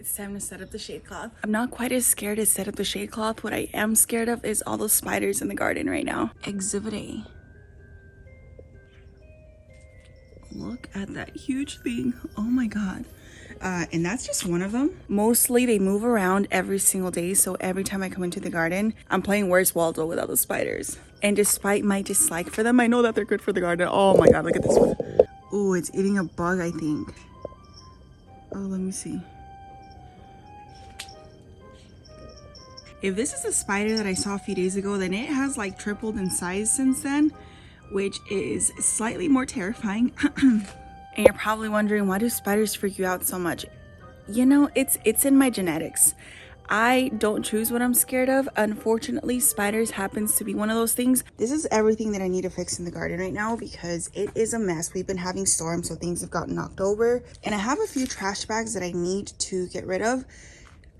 It's time to set up the shade cloth. I'm not quite as scared as set up the shade cloth. What I am scared of is all those spiders in the garden right now. Exhibit A. Look at that huge thing. Oh my God. And that's just one of them. Mostly they move around every single day. So every time I come into the garden, I'm playing Where's Waldo with all those spiders. And despite my dislike for them, I know that they're good for the garden. Oh my God, look at this one. Oh, it's eating a bug, I think. Oh, let me see. If this is a spider that I saw a few days ago, then it has like tripled in size since then, which is slightly more terrifying. And you're probably wondering, why do spiders freak you out so much? You know, it's in my genetics. I don't choose what I'm scared of. Unfortunately, spiders happens to be one of those things. This is everything that I need to fix in the garden right now because it is a mess. We've been having storms, so things have gotten knocked over. And I have a few trash bags that I need to get rid of.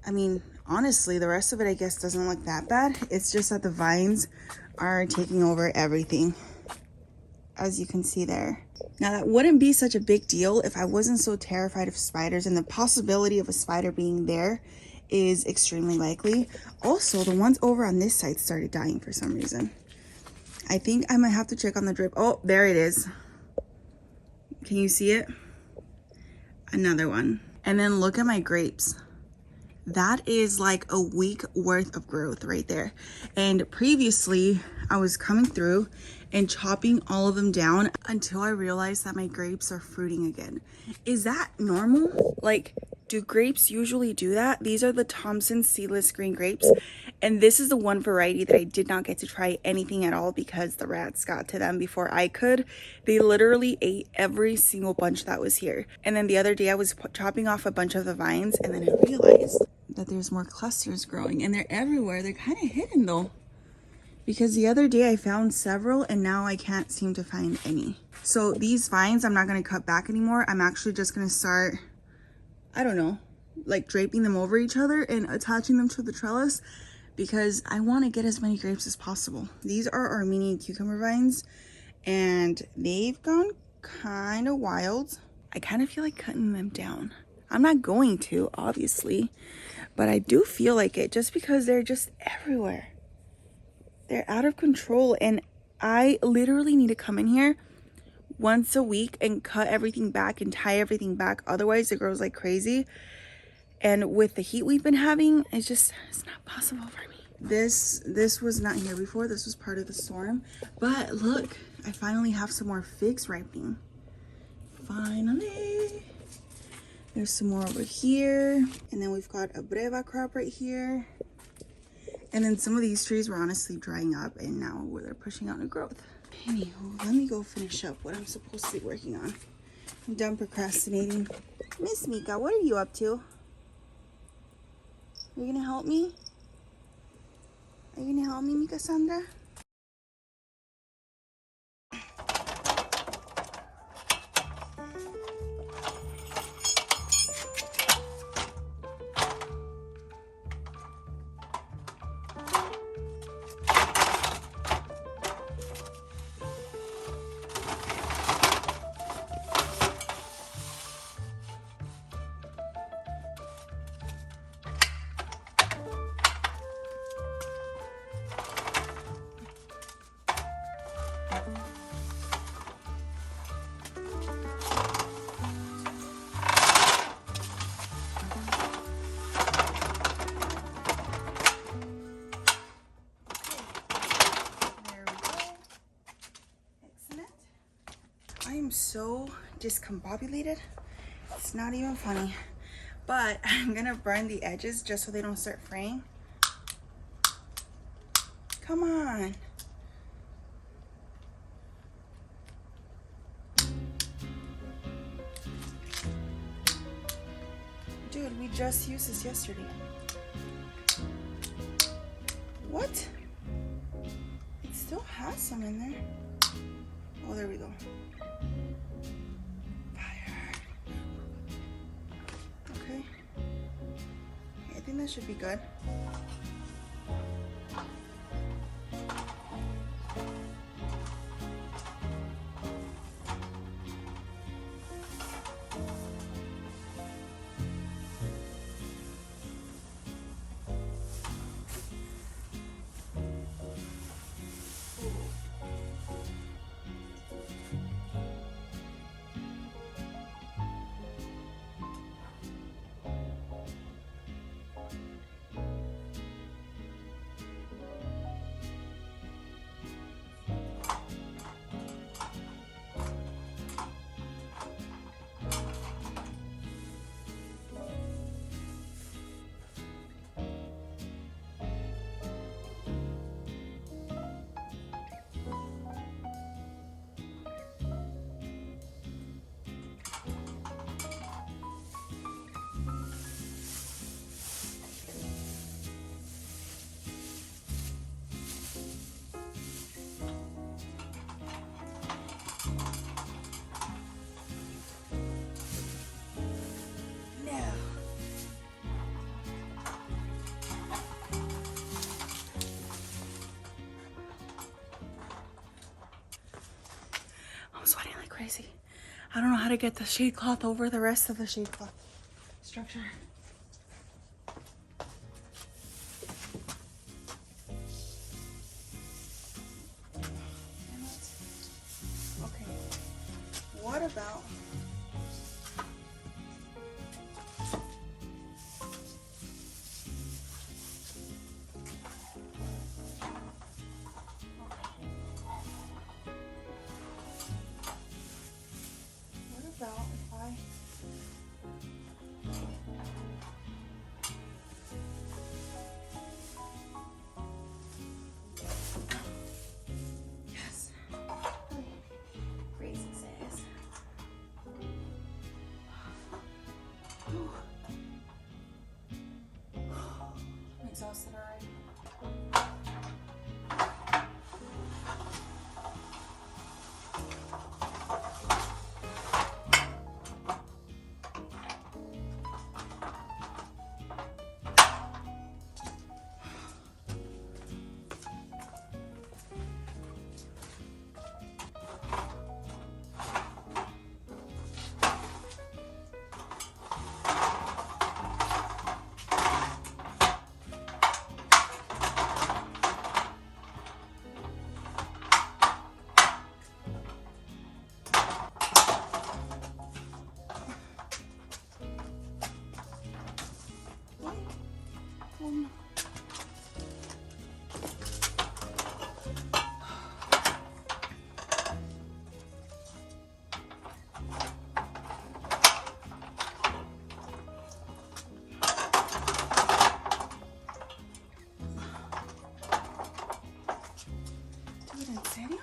I mean, honestly, the rest of it, I guess, doesn't look that bad. It's just that the vines are taking over everything, as you can see there. Now, that wouldn't be such a big deal if I wasn't so terrified of spiders, and the possibility of a spider being there is extremely likely. Also, the ones over on this side started dying for some reason. I think I might have to check on the drip. Oh, there it is. Can you see it? Another one. And then look at my grapes. That is like a week worth of growth right there. And previously I was coming through and chopping all of them down until I realized that my grapes are fruiting again. Is that normal? Like, do grapes usually do that? These are the Thompson seedless green grapes. And this is the one variety that I did not get to try anything at all because the rats got to them before I could. They literally ate every single bunch that was here. And then the other day I was chopping off a bunch of the vines, and then I realized that there's more clusters growing, and they're everywhere. They're kind of hidden though, because the other day I found several and now I can't seem to find any. So these vines I'm not going to cut back anymore. I'm actually just going to start, I don't know, like draping them over each other and attaching them to the trellis, because I want to get as many grapes as possible. These are Armenian cucumber vines and they've gone kind of wild. I kind of feel like cutting them down. I'm not going to, obviously, but I do feel like it just because they're just everywhere. They're out of control, and I literally need to come in here once a week and cut everything back and tie everything back. Otherwise, it grows like crazy. And with the heat we've been having, it's not possible for me. This was not here before. This was part of the storm. But look, I finally have some more figs ripening. Finally. There's some more over here. And then we've got a breva crop right here. And then some of these trees were honestly drying up, and now they're pushing out new growth. Anywho, let me go finish up what I'm supposed to be working on. I'm done procrastinating. Miss Mika, what are you up to? Are you gonna help me? Are you gonna help me, Mika Sandra? I am so discombobulated. It's not even funny. But I'm gonna burn the edges just so they don't start fraying. Come on. Dude, we just used this yesterday. What? It still has some in there. Oh, there we go. Fire. Okay. I think that should be good. see. I don't know how to get the shade cloth over the rest of the shade cloth structure. Okay, what about if I yes, great success. I'm exhausted already. ¿En serio?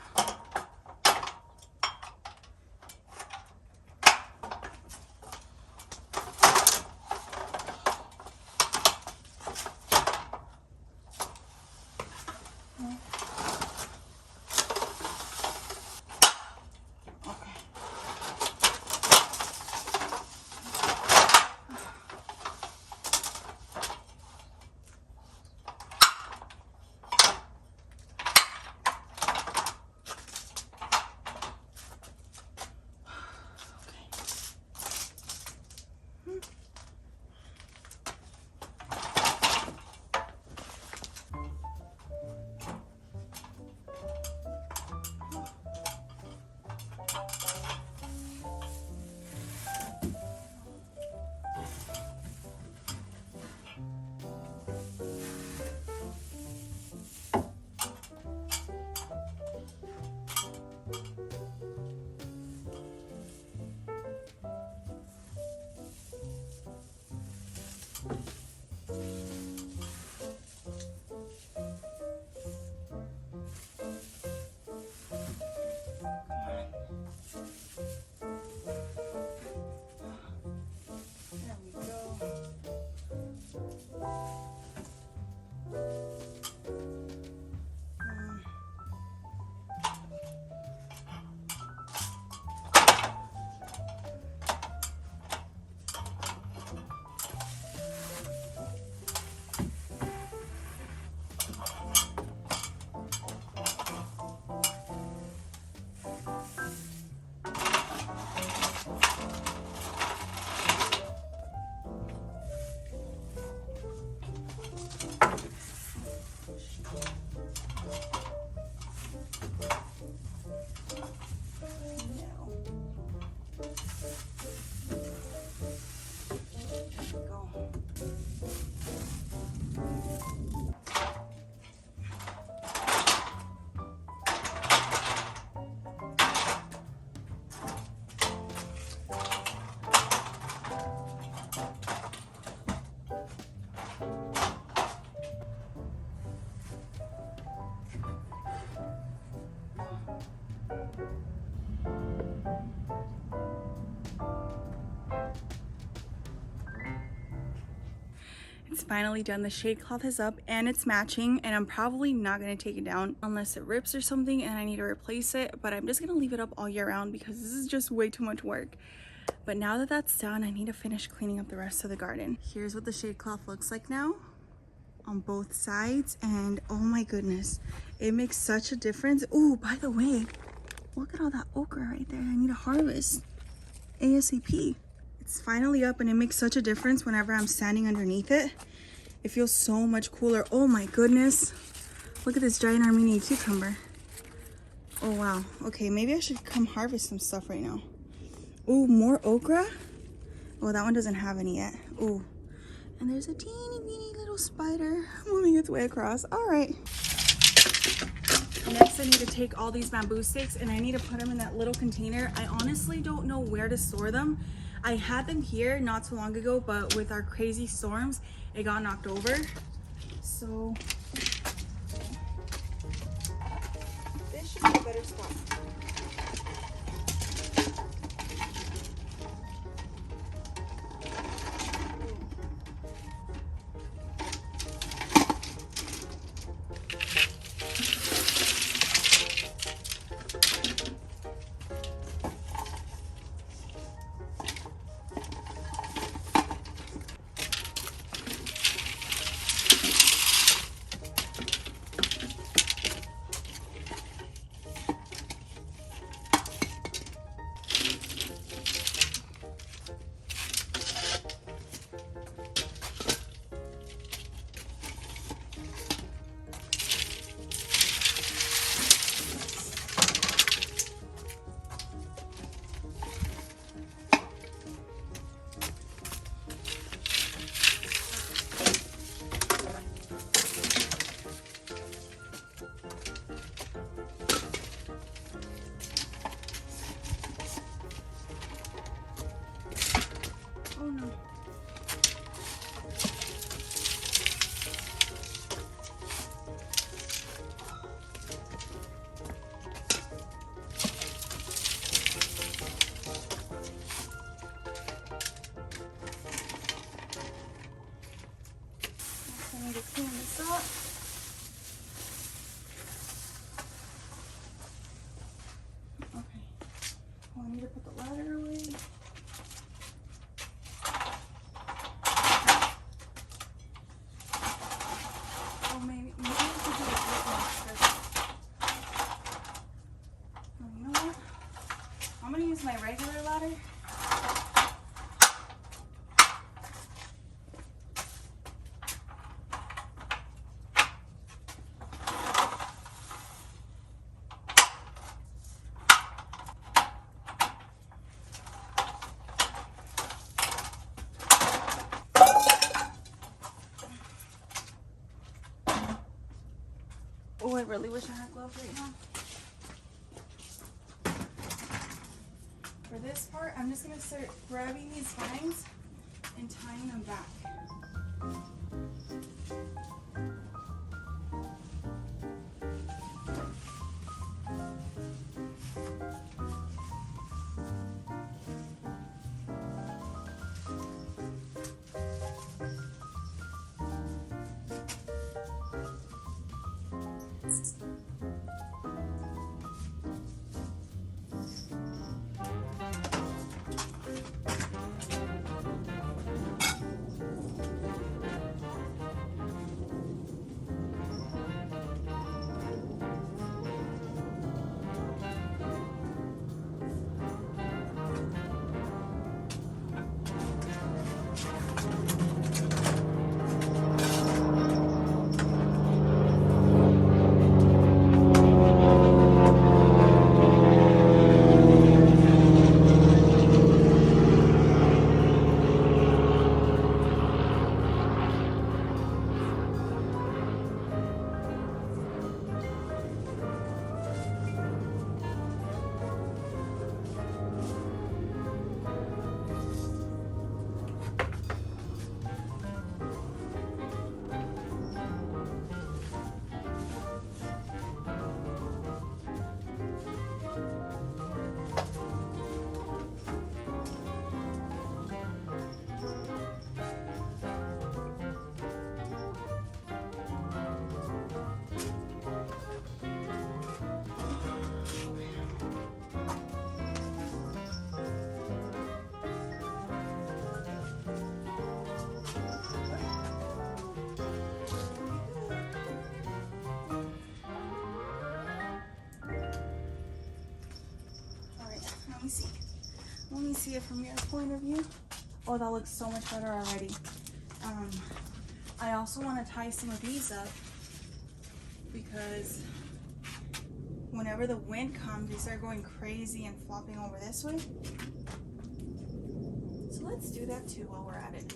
It's finally done. The shade cloth is up and it's matching, and I'm probably not going to take it down unless it rips or something and I need to replace it, but I'm just going to leave it up all year round because this is just way too much work. But now that that's done, I need to finish cleaning up the rest of the garden. Here's what the shade cloth looks like now on both sides, and oh my goodness, it makes such a difference. Oh, by the way, Look at all that okra right there. I need to harvest ASAP. It's finally up and it makes such a difference whenever I'm standing underneath it. It feels so much cooler. Oh my goodness. Look at this giant Armenian cucumber. Oh wow. Okay, maybe I should come harvest some stuff right now. Ooh, more okra? Oh, that one doesn't have any yet. Ooh. And there's a teeny weeny little spider moving its way across. All right. Next, I need to take all these bamboo sticks and I need to put them in that little container. I honestly don't know where to store them. I had them here not too long ago, but with our crazy storms, it got knocked over. So this should be a better spot. Clean this up. Okay. Oh, I need to put the ladder away. Oh, maybe I could do it first. Oh, you know what? I'm gonna use my regular ladder. Oh, I really wish I had gloves right now. For this part, I'm just gonna start grabbing these vines and tying them back. see it from your point of view. Oh, that looks so much better already. I also want to tie some of these up because whenever the wind comes, they start going crazy and flopping over this way. So let's do that too while we're at it.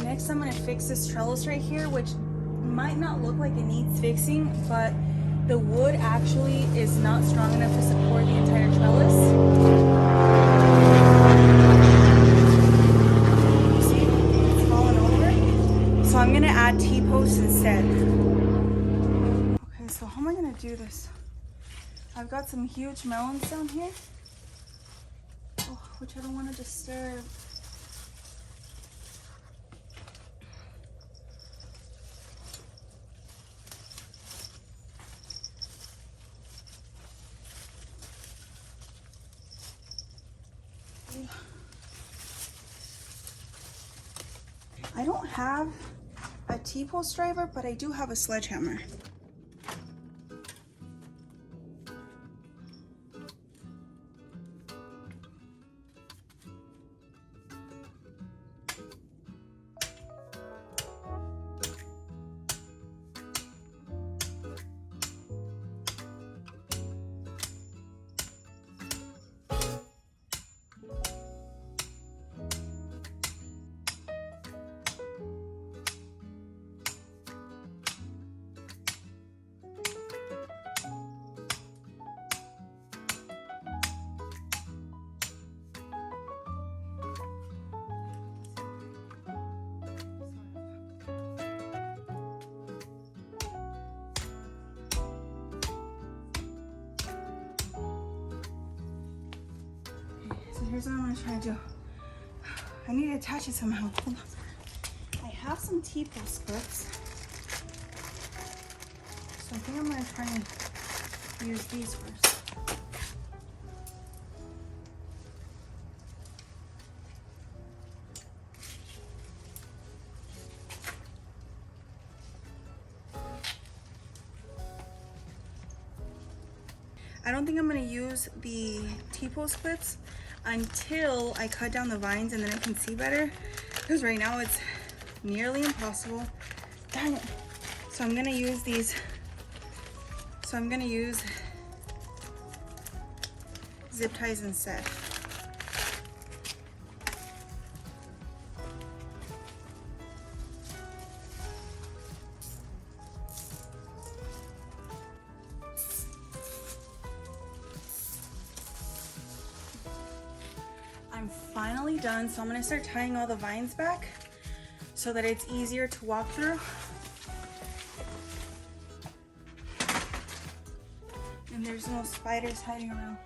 Next, I'm going to fix this trellis right here, which might not look like it needs fixing, but the wood actually is not strong enough to support the entire trellis. See, it's falling over. So I'm going to add T-posts instead. Okay, so how am I going to do this? I've got some huge melons down here, which I don't want to disturb. I don't have a T-post driver, but I do have a sledgehammer. Here's what I'm gonna try to do. I need to attach it somehow. Hold on. I have some T-post clips, so I think I'm gonna try and use these first. I don't think I'm gonna use the T-post clips until I cut down the vines and then I can see better, because right now it's nearly impossible. Darn it. So I'm gonna use these. So I'm gonna use zip ties instead. I'm finally done, so I'm gonna start tying all the vines back so that it's easier to walk through. And there's no spiders hiding around.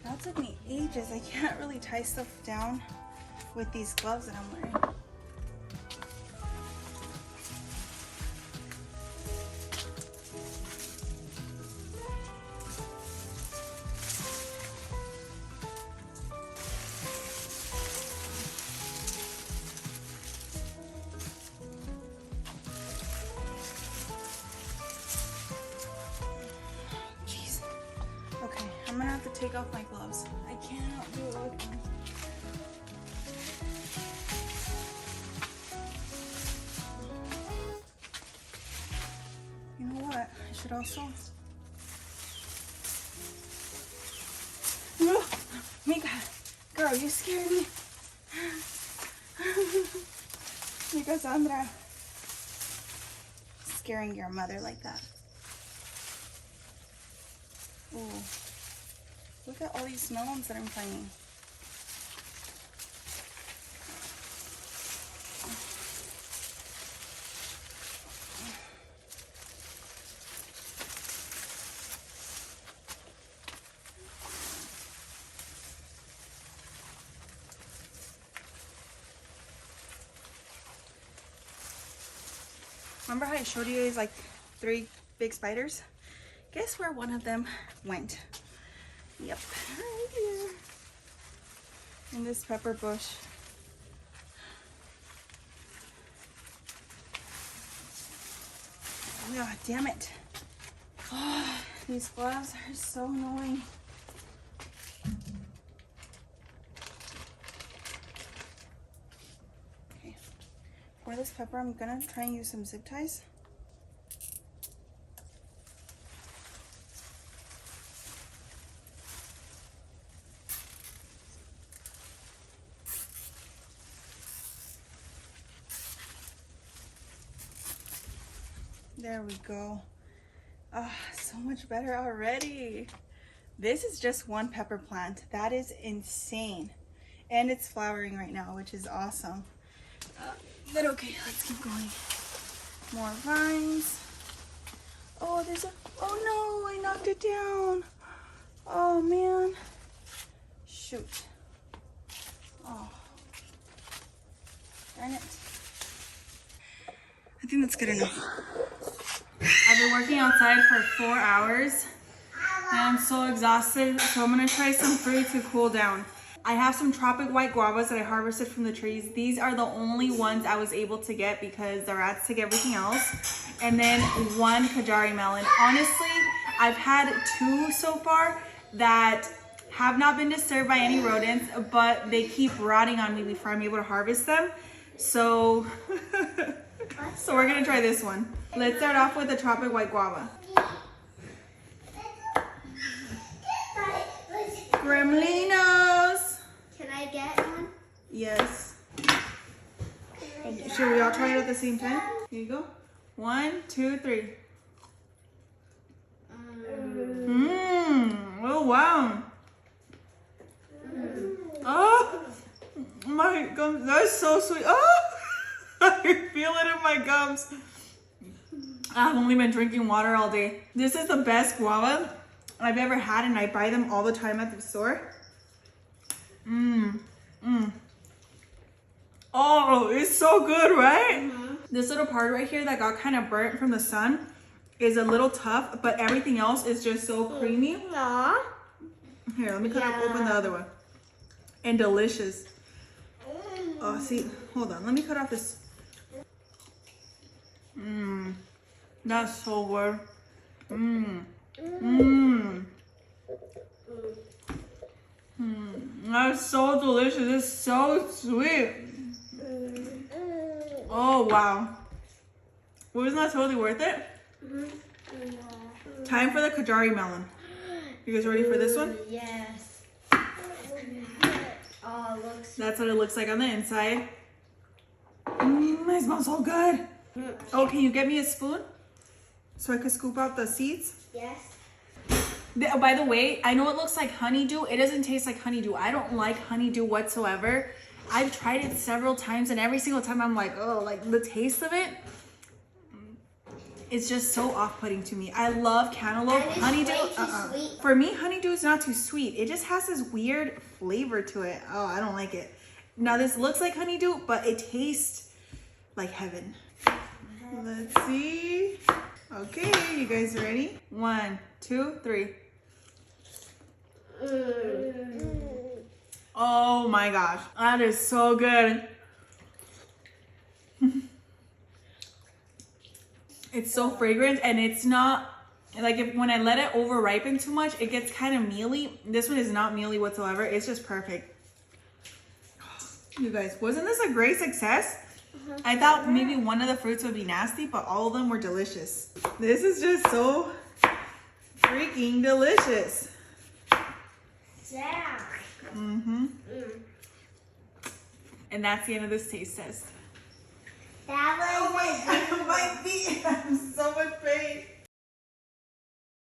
That took me ages. I can't really tie stuff down with these gloves that I'm wearing. Jeez. Okay, I'm gonna have to take off my gloves. I cannot do it with them. I should also... No! Mika! Girl, you scared me! Mika Sandra. Scaring your mother like that. Ooh. Look at all these melons that I'm finding. Remember how I showed you guys like 3 big spiders? Guess where one of them went? Yep, right here. In this pepper bush. Oh, damn it. Oh, these gloves are so annoying. Okay, for this pepper, I'm gonna try and use some zip ties. There we go. Ah, so much better already. This is just one pepper plant. That is insane. And it's flowering right now, which is awesome. But okay, let's keep going. More vines. Oh, there's a, oh no, I knocked it down. Oh man. Shoot. Oh. Darn it. I think that's good enough. I've been working outside for 4 hours and I'm so exhausted, so I'm gonna try some fruit to cool down. I have some tropic white guavas that I harvested from the trees. These are the only ones I was able to get because the rats took everything else. And then 1 Kajari melon. Honestly, I've had 2 so far that have not been disturbed by any rodents, but they keep rotting on me before I'm able to harvest them. So, so we're gonna try this one. Let's start off with the tropic white guava. Gremlinos! Can I get one? Yes. Should we all try it at the same time? Here you go. 1, 2, 3. Oh wow. Oh my gums, that's so sweet. Oh, I can feel it in my gums. I've only been drinking water all day. This is the best guava I've ever had, and I buy them all the time at the store. Oh, it's so good, right? This little part right here that got kind of burnt from the sun is a little tough, but everything else is just so creamy. Aww. Here, let me open the other one. And delicious. Oh, see, hold on. Let me cut off this. That's so good. That's so delicious. It's so sweet. Oh, wow. Wasn't that totally worth it? Time for the Kajari melon. You guys ready for this one? Yes. Oh, it looks. That's what it looks like on the inside. It smells so good. Oh, can you get me a spoon so I can scoop out the seeds? Yes. By the way, I know it looks like honeydew. It doesn't taste like honeydew. I don't like honeydew whatsoever. I've tried it several times and every single time I'm like, oh, like the taste of it, it's just so off-putting to me. I love cantaloupe. Honeydew, sweet. For me, honeydew is not too sweet. It just has this weird flavor to it. Oh, I don't like it. Now this looks like honeydew, but it tastes like heaven. Let's see. Okay, you guys ready? 1, 2, 3. Oh my gosh, that is so good. It's so fragrant, and it's not like when I let it over ripen too much, it gets kind of mealy. This one is not mealy whatsoever. It's just perfect. You guys, wasn't this a great success? I thought maybe one of the fruits would be nasty, but all of them were delicious. This is just so freaking delicious. Yeah. And that's the end of this taste test. That was my feet. I'm so much pain.